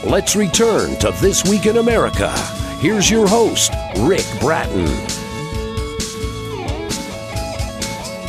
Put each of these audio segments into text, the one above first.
Let's return to This Week in America. Here's your host, Rick Bratton.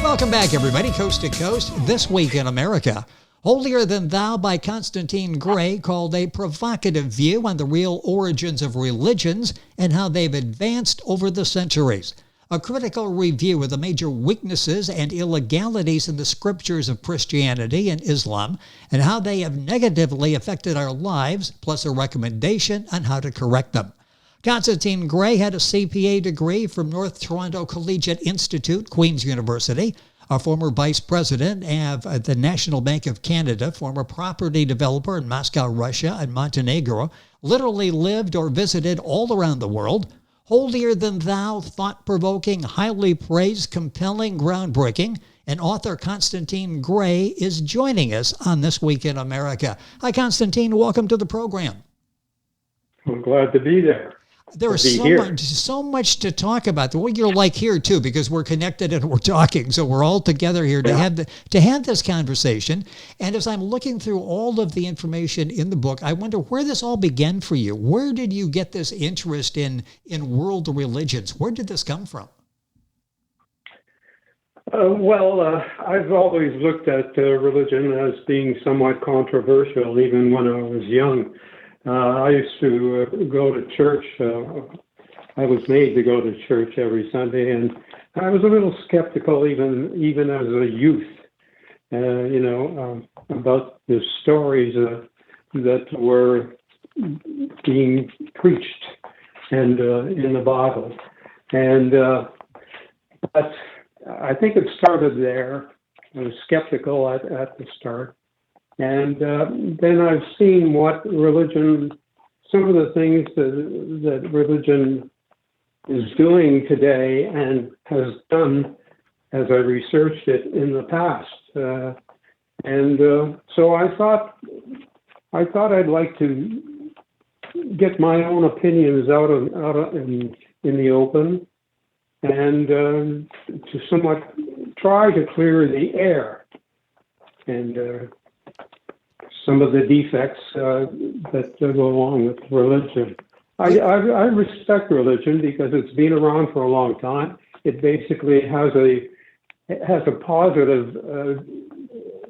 Welcome back, everybody, coast to coast. This Week in America. Holier Than Thou by Constantine Gray called a provocative view on the real origins of religions and how they've advanced over the centuries. A critical review of the major weaknesses and illegalities in the scriptures of Christianity and Islam and how they have negatively affected our lives, plus a recommendation on how to correct them. Constantine Gray had a CPA degree from North Toronto Collegiate Institute, Queen's University, a former vice president of the National Bank of Canada, former property developer in Moscow, Russia, and Montenegro, literally lived or visited all around the world. Holier Than Thou, thought-provoking, highly praised, compelling, groundbreaking, and author Constantine Gray is joining us on This Week in America. Hi, Constantine. Welcome to the program. I'm glad to be there. There's so much to talk about. Well, you're like here too, because we're connected and we're talking, so we're all together here to have this conversation. And as I'm looking through all of the information in the book, I wonder where this all began for you. Where did you get this interest in world religions? Where did this come from? I've always looked at religion as being somewhat controversial, even when I was young. I used to go to church. I was made to go to church every Sunday, and I was a little skeptical even as a youth, about the stories that were being preached and in the Bible. And but I think it started there. I was skeptical at the start. And then I've seen what religion, some of the things that religion is doing today and has done as I researched it in the past. So I thought I'd like to get my own opinions out in the open and to somewhat try to clear the air and some of the defects that go along with religion. I respect religion because it's been around for a long time. It basically has a positive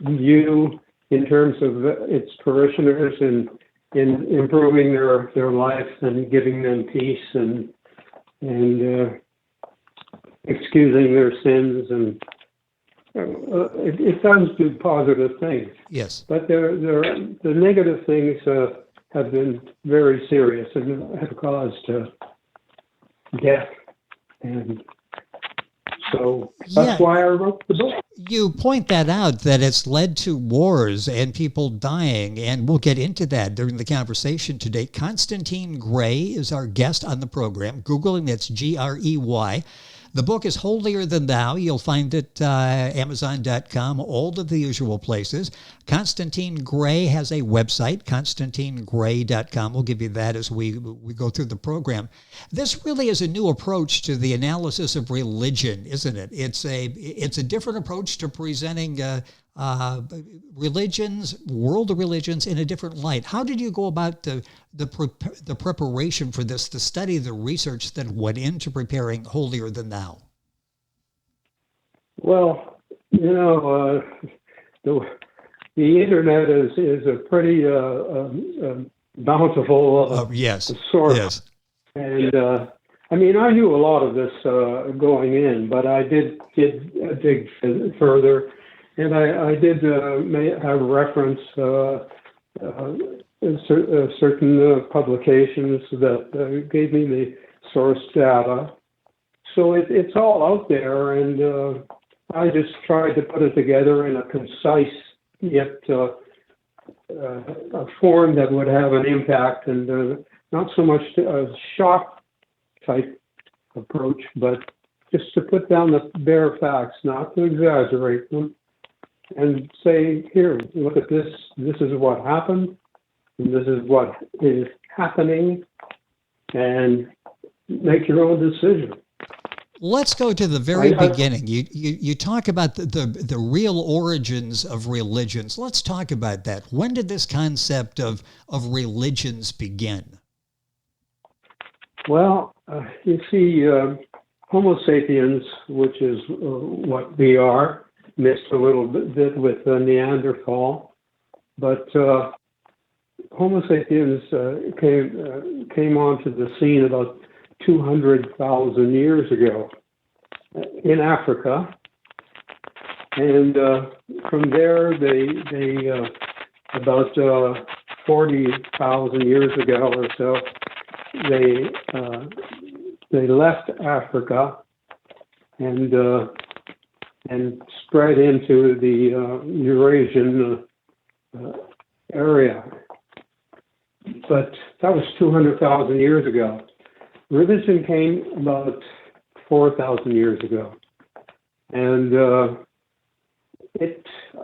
view in terms of its parishioners in improving their life and giving them peace and excusing their sins, and it does do positive things. Yes. But the negative things have been very serious and have caused death. And so that's why I wrote the book. You point that out, that it's led to wars and people dying, and we'll get into that during the conversation today. Constantine Gray is our guest on the program. Googling, that's Grey. The book is Holier Than Thou. You'll find it Amazon.com, all of the usual places. Constantine Gray has a website, ConstantineGray.com. We'll give you that as we go through the program. This really is a new approach to the analysis of religion, isn't it? It's a different approach to presenting religions, world religions, in a different light. How did you go about the preparation for this, the study, the research that went into preparing Holier Than Thou? Well, the internet is a pretty bountiful source. Yes. And I knew a lot of this going in, but I did dig further. And I did have reference certain publications that gave me the source data. So it's all out there, and I just tried to put it together in a concise yet a form that would have an impact, and not so much a shock type approach, but just to put down the bare facts, not to exaggerate them. And say, here, look at this. This is what happened, and this is what is happening, and make your own decision. Let's go to the very I- beginning. You talk about the real origins of religions. Let's talk about that. When did this concept of religions begin? Well, you see, Homo sapiens, which is what we are, mixed a little bit with Neanderthal, but Homo sapiens came onto the scene about 200,000 years ago in Africa, and from there they about 40,000 years ago or so they left Africa and spread into the Eurasian area. But that was 200,000 years ago. Religion came about 4,000 years ago, and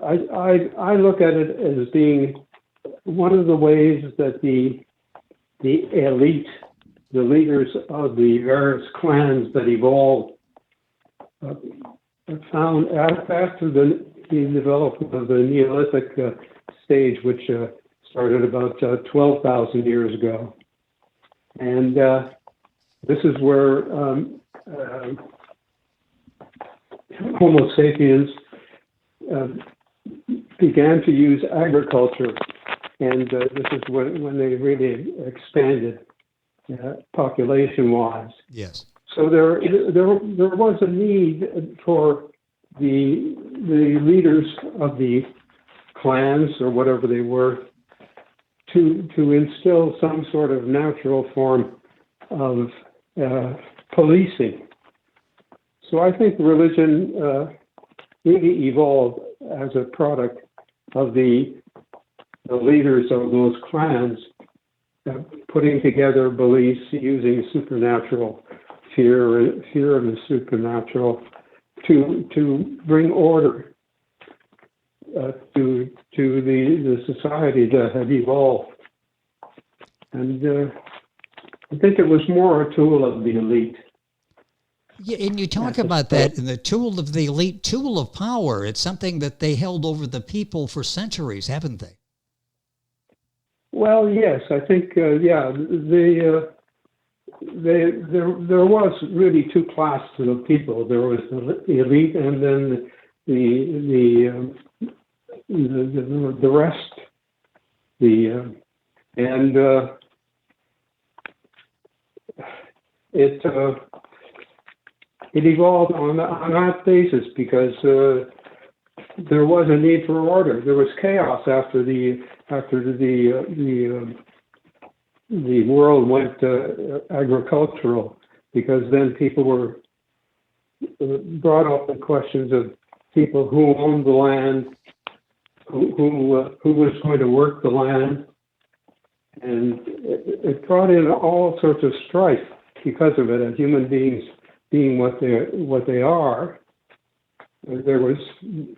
I look at it as being one of the ways that the elite, the leaders of the various clans that evolved, found after the development of the Neolithic stage, which started about 12,000 years ago, and this is where Homo sapiens began to use agriculture, and this is when they really expanded population-wise. Yes. So there was a need for the leaders of the clans or whatever they were to instill some sort of natural form of policing. So I think religion really evolved as a product of the leaders of those clans putting together beliefs using supernatural fear of the supernatural to bring order to the society that had evolved. And I think it was more a tool of the elite. Yeah, and you talk about that in the tool of the elite, tool of power. It's something that they held over the people for centuries, haven't they? Well, yes, I think there was really two classes of people. There was the elite, and then the rest. It evolved on that basis because there was a need for order. There was chaos after the world went agricultural, because then people were brought up the questions of people who owned the land, who was going to work the land, and it brought in all sorts of strife because of it. As human beings being what they are, there was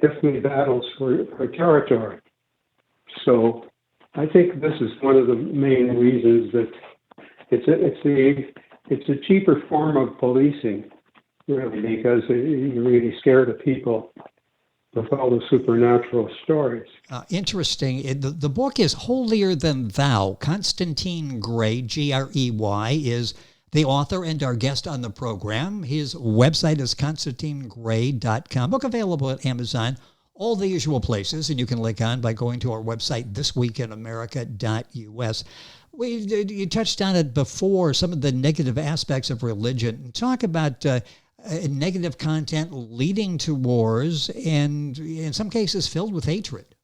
definitely battles for territory. So I think this is one of the main reasons that it's a cheaper form of policing, really, because you're really scared of people with all the supernatural stories. Interesting. The book is Holier Than Thou. Constantine Gray, Grey, is the author and our guest on the program. His website is constantinegray.com. Book available at Amazon, all the usual places, and you can click on by going to our website, thisweekinamerica.us. You touched on it before, some of the negative aspects of religion. Talk about negative content leading to wars and, in some cases, filled with hatred.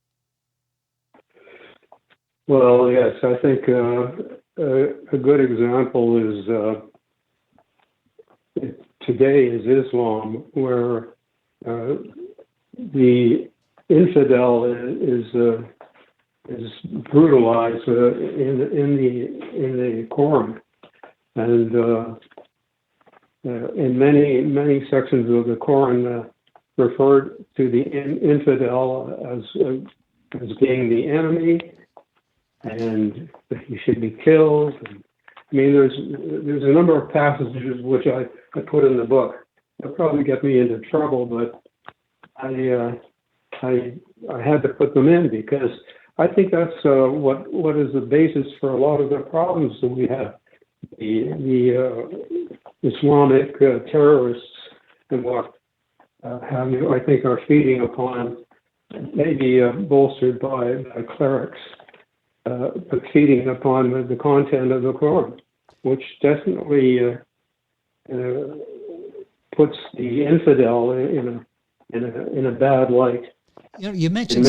Well, yes, I think a good example is today is Islam, where the infidel is brutalized in the Quran, and in many sections of the Quran referred to the infidel as being the enemy, and that he should be killed. I mean, there's a number of passages which I put in the book they'll probably get me into trouble, but I had to put them in because I think that's what is the basis for a lot of the problems that we have. The Islamic terrorists and what have you, I think, are feeding upon, maybe bolstered by clerics, but feeding upon the content of the Quran, which definitely puts the infidel in a bad light. You know, you mentioned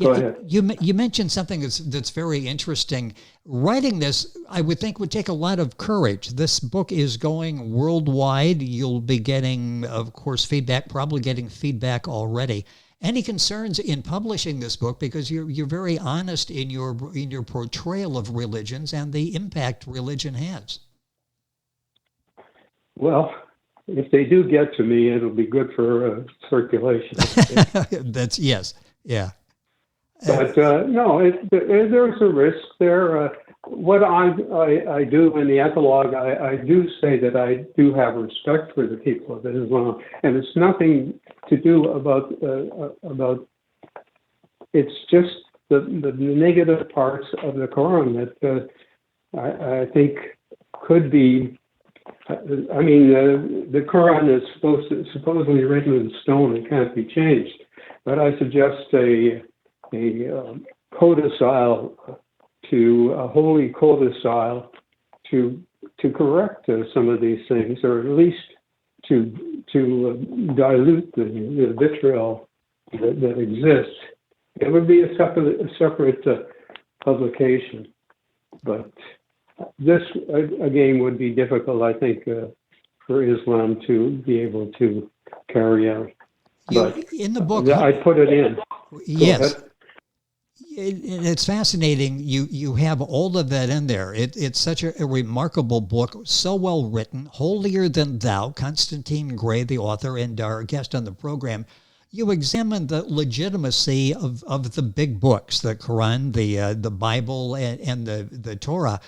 Go ahead. You mentioned something that's very interesting. Writing this, I would think, would take a lot of courage. This book is going worldwide. You'll be getting, of course, feedback, probably getting feedback already. Any concerns in publishing this book, because you're very honest in your portrayal of religions and the impact religion has? Well, if they do get to me, it'll be good for circulation. That's yes, yeah. But no, there's a risk there. What I do in the epilogue, I do say that I do have respect for the people of Islam, and it's nothing to do about. It's just the negative parts of the Quran that I think could be. I mean, the Quran is supposedly written in stone and can't be changed, but I suggest a codicil a holy codicil to correct some of these things, or at least to dilute the vitriol that exists. It would be a separate publication, but this again would be difficult, I think, for Islam to be able to carry out. But in the book, I put it in. Yes. It's fascinating. You have all of that in there. It's such a remarkable book, so well written. Holier Than Thou, Constantine Gray, the author, and our guest on the program. You examine the legitimacy of the big books, the Quran, the Bible, and the Torah.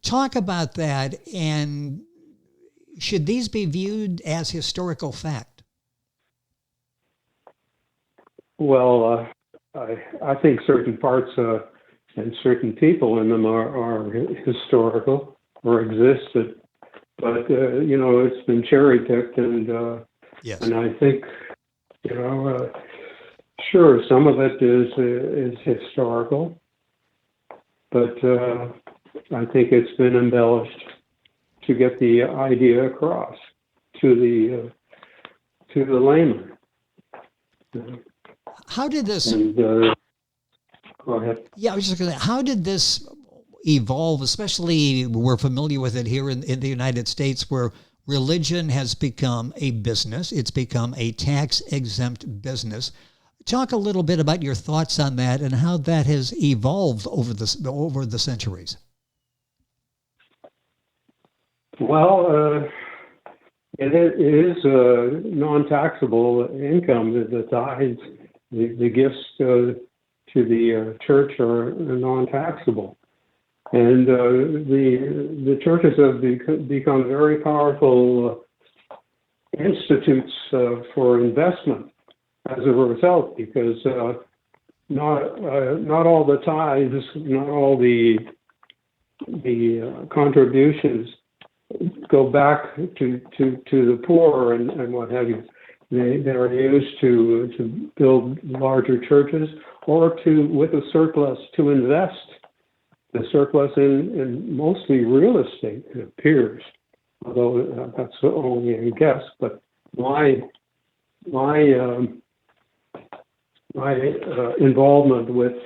Talk about that, and should these be viewed as historical fact? Well, I think certain parts and certain people in them are historical or existed, but it's been cherry picked, and yes. And I think sure, some of it is historical, but I think it's been embellished to get the idea across to the layman. How did this? And, go ahead. Yeah, I was just going to say, how did this evolve? Especially, we're familiar with it here in the United States, where religion has become a business. It's become a tax-exempt business. Talk a little bit about your thoughts on that and how that has evolved over the centuries. Well, it is non-taxable income. The tithes, the gifts to the church are non-taxable, and the churches have become very powerful institutes for investment as a result, because not all the tithes, not all the contributions go back to the poor and what have you. They are used to build larger churches, or with a surplus to invest the surplus in mostly real estate, it appears, although that's only a guess. But my involvement with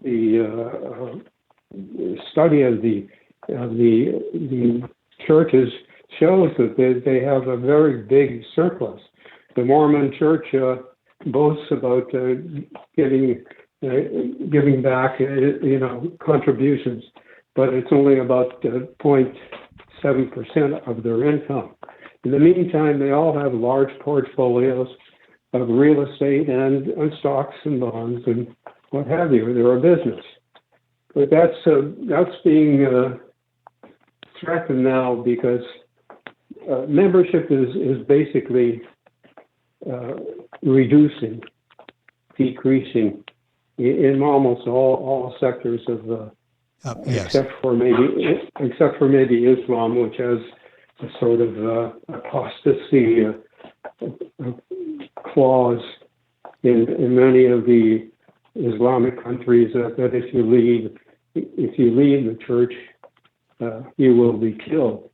the study of the churches shows that they have a very big surplus. The Mormon Church boasts about giving back, contributions, but it's only about 0.7% of their income. In the meantime, they all have large portfolios of real estate and stocks and bonds and what have you. They're a business, but that's being threatened now because membership is basically reducing, decreasing in almost all sectors of yes. except for maybe Islam, which has a sort of apostasy clause in many of the Islamic countries that if you leave the church, you will be killed.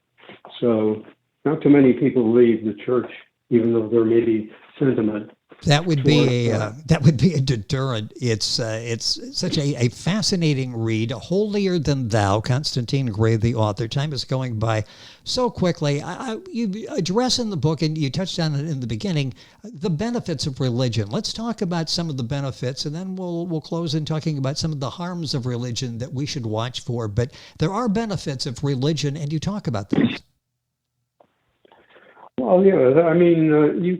So not too many people leave the church, even though there may be sentiment. That would be a deterrent. It's such a fascinating read. Holier Than Thou, Constantine Gray, the author. Time is going by so quickly. You address in the book, and you touched on it in the beginning, the benefits of religion. Let's talk about some of the benefits, and then we'll close in talking about some of the harms of religion that we should watch for. But there are benefits of religion, and you talk about those. Well, yeah. I mean, you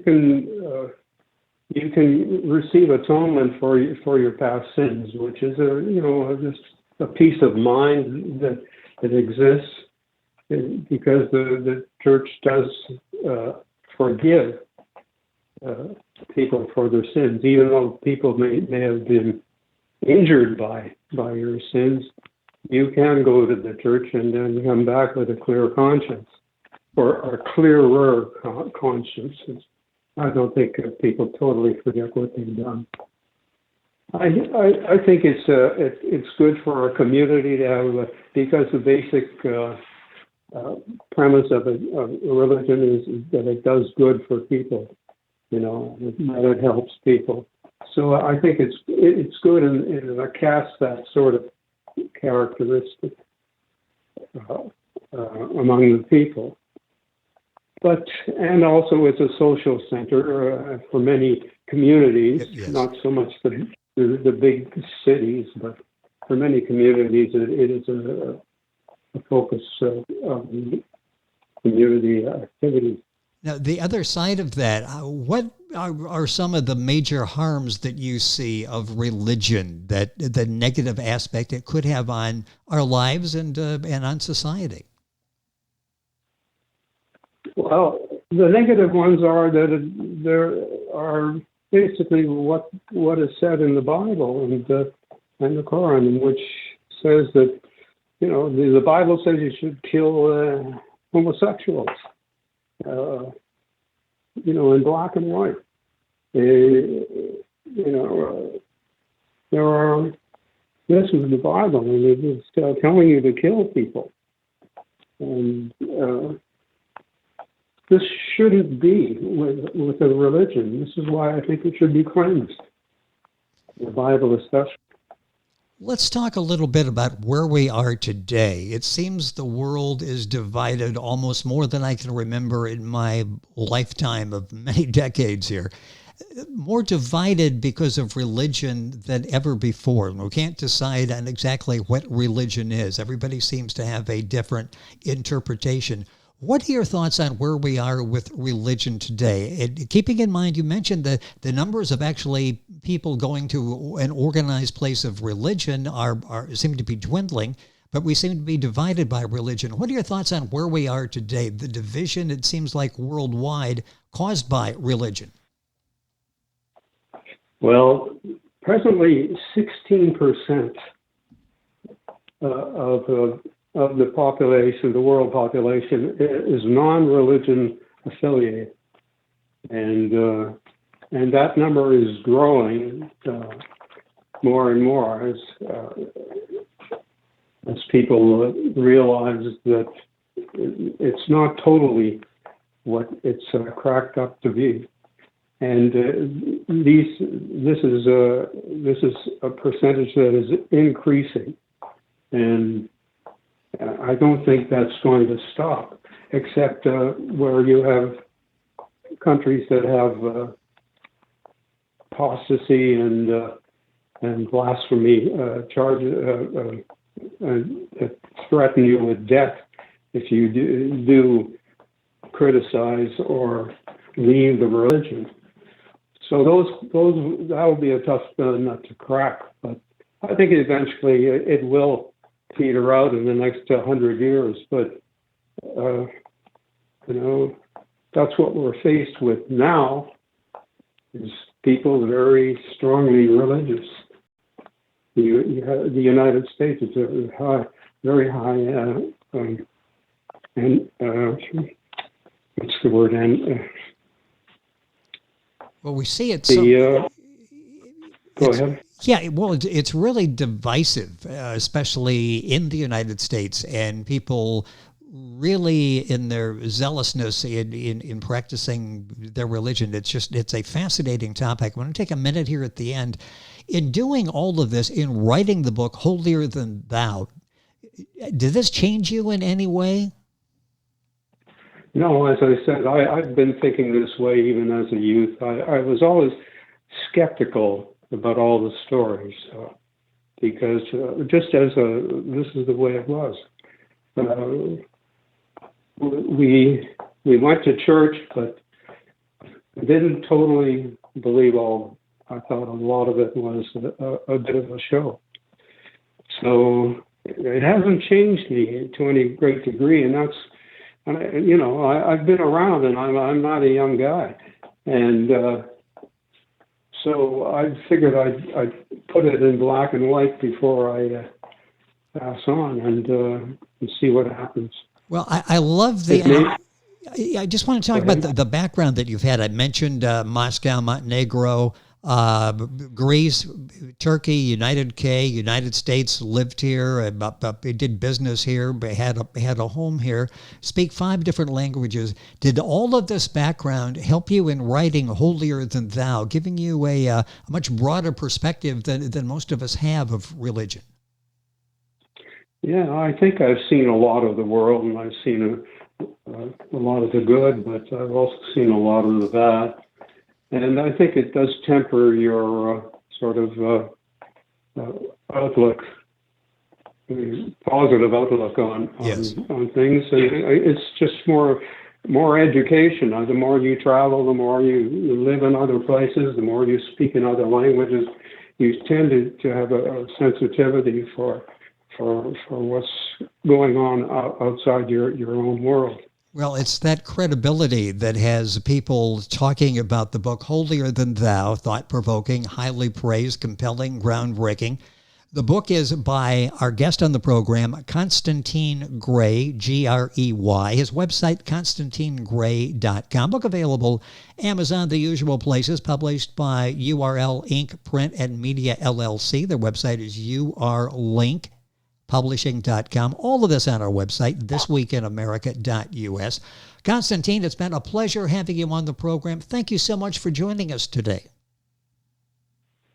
can receive atonement for your past sins, which is just a peace of mind that exists because the church does forgive people for their sins, even though people may have been injured by your sins. You can go to the church and then come back with a clear conscience, or a clearer conscience. I don't think people totally forget what they've done. I think it's good for our community to have, because the basic premise of a religion is that it does good for people, that it helps people. So I think it's good and it casts that sort of characteristic among the people. And also it's a social center for many communities, yes. Not so much the big cities, but for many communities it is a focus of community activities. Now, the other side of that, what are some of the major harms that you see of religion, that the negative aspect it could have on our lives and on society? Well, the negative ones are that there are basically what is said in the Bible and the Quran, which says that the Bible says you should kill homosexuals, in black and white. This is the Bible, and it's telling you to kill people, and this shouldn't be with a religion. This is why I think it should be cleansed. The Bible especially. Let's talk a little bit about where we are today. It seems the world is divided almost more than I can remember in my lifetime of many decades here. More divided because of religion than ever before. We can't decide on exactly what religion is. Everybody seems to have a different interpretation. What are your thoughts on where we are with religion today? Keeping in mind, you mentioned that the numbers of actually people going to an organized place of religion seem to be dwindling, but we seem to be divided by religion. What are your thoughts on where we are today? The division, it seems like worldwide, caused by religion. Well, presently 16% of the population, the world population, is non-religion affiliated, and that number is growing more and more as people realize that it's not totally what it's cracked up to be, and this is a percentage that is increasing, and I don't think that's going to stop, except where you have countries that have apostasy and blasphemy charges that threaten you with death if you do criticize or leave the religion. So that will be a tough nut to crack, but I think eventually it will peter out in the next 100 years, but That's what we're faced with now, is people very strongly religious. The United States is very high, and what's the word? Well, we see it. Go ahead. Yeah, well, it's really divisive, especially in the United States, and people really, in their zealousness in practicing their religion, it's a fascinating topic. I'm going to take a minute here at the end. In doing all of this, in writing the book Holier Than Thou, did this change you in any way? No, as I said, I've been thinking this way even as a youth. I was always skeptical about all the stories because this is the way it was. We went to church, but didn't totally believe all. I thought a lot of it was a bit of a show. So it hasn't changed me to any great degree, and that's, I've been around, and I'm not a young guy, and so I figured I'd put it in black and white before I pass on and see what happens. Well, I love the. I just want to talk about the background that you've had. I mentioned Moscow, Montenegro, Greece, Turkey, United States, lived here, did business here, had a home here, speak 5 different languages. Did all of this background help you in writing Holier Than Thou, giving you a much broader perspective than most of us have of religion? Yeah, I think I've seen a lot of the world, and I've seen a lot of the good, but I've also seen a lot of the bad. And I think it does temper your sort of outlook, positive outlook on things. And it's just more education. The more you travel, the more you live in other places, the more you speak in other languages, you tend to have a sensitivity for what's going on outside your own world. Well, it's that credibility that has people talking about the book Holier Than Thou, thought-provoking, highly praised, compelling, groundbreaking. The book is by our guest on the program, Constantine Gray, Grey. His website, ConstantineGray.com. Book available Amazon, the usual places, published by URL Inc. Print and Media LLC. Their website is urlink. Publishing.com. All of this on our website, thisweekinamerica.us. Constantine, it's been a pleasure having you on the program. Thank you so much for joining us today.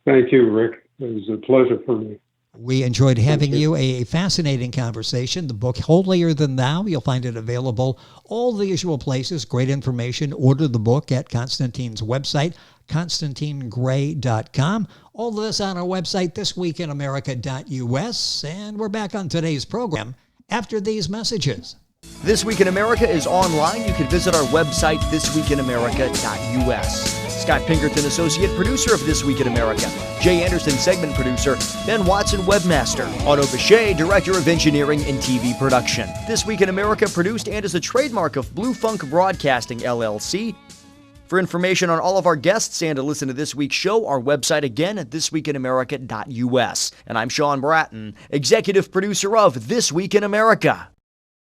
Thank you, Rick. It was a pleasure for me. We enjoyed having you. A fascinating conversation. The book Holier Than Thou, you'll find it available all the usual places. Great information. Order the book at Constantine's website, ConstantineGray.com. All of this on our website, thisweekinamerica.us. And we're back on today's program after these messages. This Week in America is online. You can visit our website, thisweekinamerica.us. Scott Pinkerton, associate producer of This Week in America. Jay Anderson, segment producer. Ben Watson, webmaster. Otto Bechet, director of engineering and TV production. This Week in America produced and is a trademark of Blue Funk Broadcasting, LLC. For information on all of our guests and to listen to this week's show, our website again at thisweekinamerica.us. And I'm Sean Bratton, executive producer of This Week in America.